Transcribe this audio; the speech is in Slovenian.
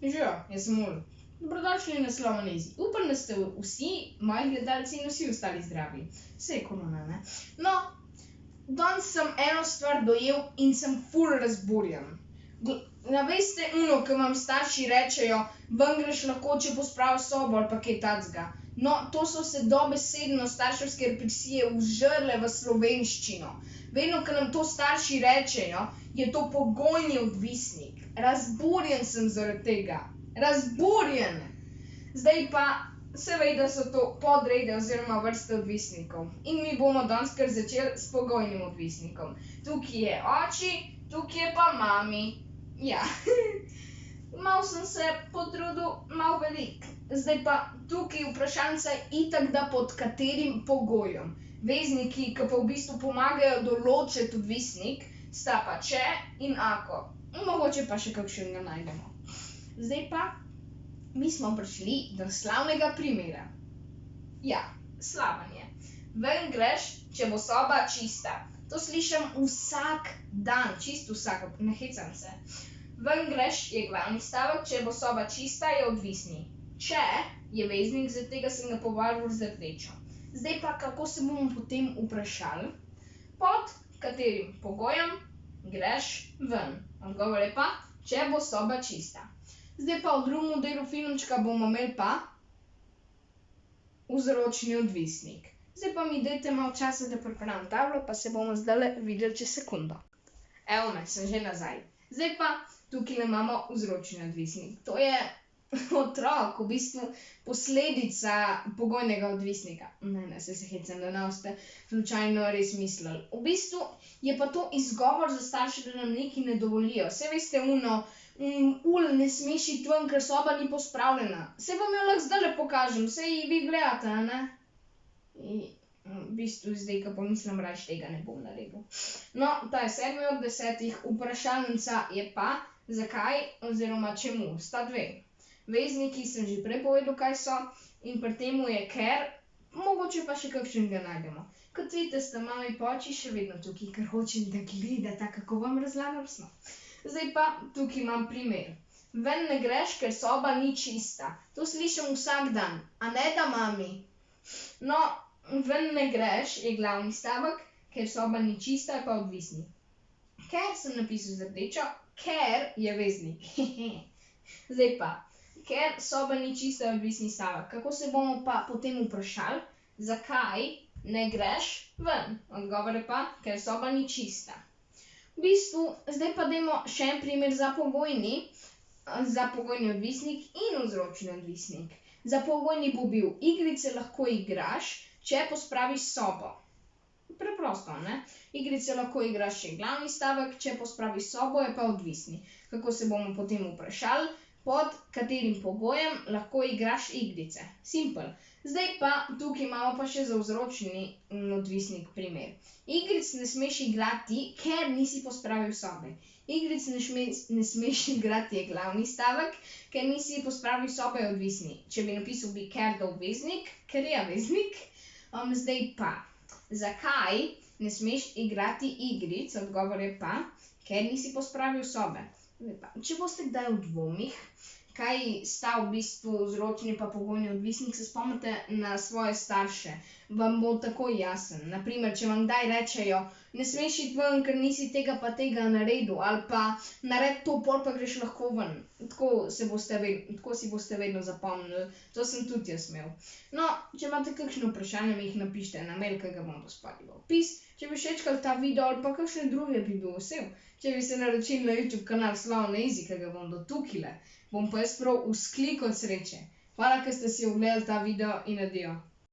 Živijo, jaz sem Ul. Dobrodošli na Slovenezi. Upam, da ste vsi moji gledalci in vsi ostali zdravi. Saj je korona, ne? No, danes sem eno stvar dojel in sem ful razburjen. Veste, ko vam starši rečejo, ven greš lahko, če pospraviš sobo ali pa kaj takega. No, to so se dobesedno starševske represije vžrle v slovenščino. Vedno, ko nam to starši rečejo, je to pogojni odvisnik. Razburjen sem zaradi tega. Razburjen! Zdaj pa, seveda so to podrede oziroma vrste odvisnikov. In mi bomo danes kar začeli s pogojnim odvisnikom. Tukaj je oči, tukaj je pa mami. Ja, malo sem se potrudil, malo velik. Zdaj pa tukaj vprašanca itak da pod katerim pogojem. Vezniki, ki pa v bistvu pomagajo določiti odvisnik, sta pa če in ako. Mogoče pa še kakšnega najdemo. Zdaj pa, mi smo prišli do slavnega primera. Ja, slaven je. Ven greš, če bo soba čista. To slišim vsak dan, čisto vsak, ne hecam se. Ven greš je glavni stavek, če bo soba čista, je odvisni. Če je veznik, zaradi tega sem ga pobarval z rdečo. Zdaj pa, kako se bomo potem vprašali? Pod katerim pogojem greš ven? Odgovor je pa, če bo soba čista. Zdaj pa v drugem delu filmčka bomo imeli pa vzročni odvisnik. Zdaj pa mi dajte malo časa, da pripravim tablo, pa se bomo zdajle videli čez sekundo. Evo me, sem že nazaj. Zdaj pa tukaj imamo vzročni odvisnik. To je otrok, v bistvu posledica pogojnega odvisnika. Ne, se hecam, da ne boste slučajno res mislili. V bistvu je pa to izgovor za starše, da nam nekaj ne dovolijo. Saj veste Ul, ne smeš iti ven, ker soba ni pospravljena. Saj vam jo lahko zdajle pokažem, saj vi gledate, ne? V bistvu zdaj, ko pomislim, raje tega ne bom naredil. No, ta je 7 od 10. Vprašalnica je pa, zakaj oziroma čemu sta dve. Vezniki sem že prej povedal, kaj so, in pri temu je ker, mogoče pa še kakšnega najdemo. Kot vidite, sta mami pa oči še vedno tukaj, ker hočem, da gledata, kako vam razlagam snov. Zdaj pa tukaj imam primer. Ven ne greš, ker soba ni čista. To slišim vsak dan, a ne da mami? No, ven ne greš je glavni stavek, ker soba ni čista, je pa odvisni. Ker sem napisal z rdečo, ker je veznik. Zdaj pa, ker soba ni čista, je odvisni stavek. Kako se bomo pa potem vprašali, zakaj ne greš ven? Odgovor je pa, ker soba ni čista. V bistvu, zdaj pa dajmo še en primer za pogojni odvisnik in vzročni odvisnik. Za pogojni bo bil, igrice lahko igraš, če pospraviš sobo. Preprosto, ne? Igrice lahko igraš je glavni stavek, če pospraviš sobo, je pa odvisni. Kako se bomo potem vprašali, pod katerim pogojem lahko igraš igrice. Simpel. Zdaj pa tukaj imamo pa še za vzročni odvisnik primer. Igric ne smeš igrati, ker nisi pospravil sobe. Igric ne smeš igrati je glavni stavek, ker nisi pospravil sobe, je odvisni. Če bi napisal bi ker da veznik, ker je veznik. Zdaj pa, zakaj ne smeš igrati igric? Odgovor je pa, ker nisi pospravil sobe. Če boste kdaj v dvomih, kaj sta v bistvu vzročni pa pogojni odvisnik, se spomnite na svoje starše, vam bo takoj jasen. Naprimer, če vam kdaj rečejo, ne smeš iti ven, ker nisi tega pa tega naredil, ali pa naredi to, pol pa greš lahko ven. Tako si boste vedno zapomnili. To sem tudi jaz imel. No, če imate kakšno vprašanje, mi jih napišite na mail, ki ga bom pospali v opis. Če bi všečkali ta video ali pa kakšne druge, bi bil vesel. Če bi se naročili na YouTube kanal Slovenezi, ki ga bom do tukajle, bom pa jaz prav vzklik od sreče. Hvala, ker ste si ogledali ta video in adijo.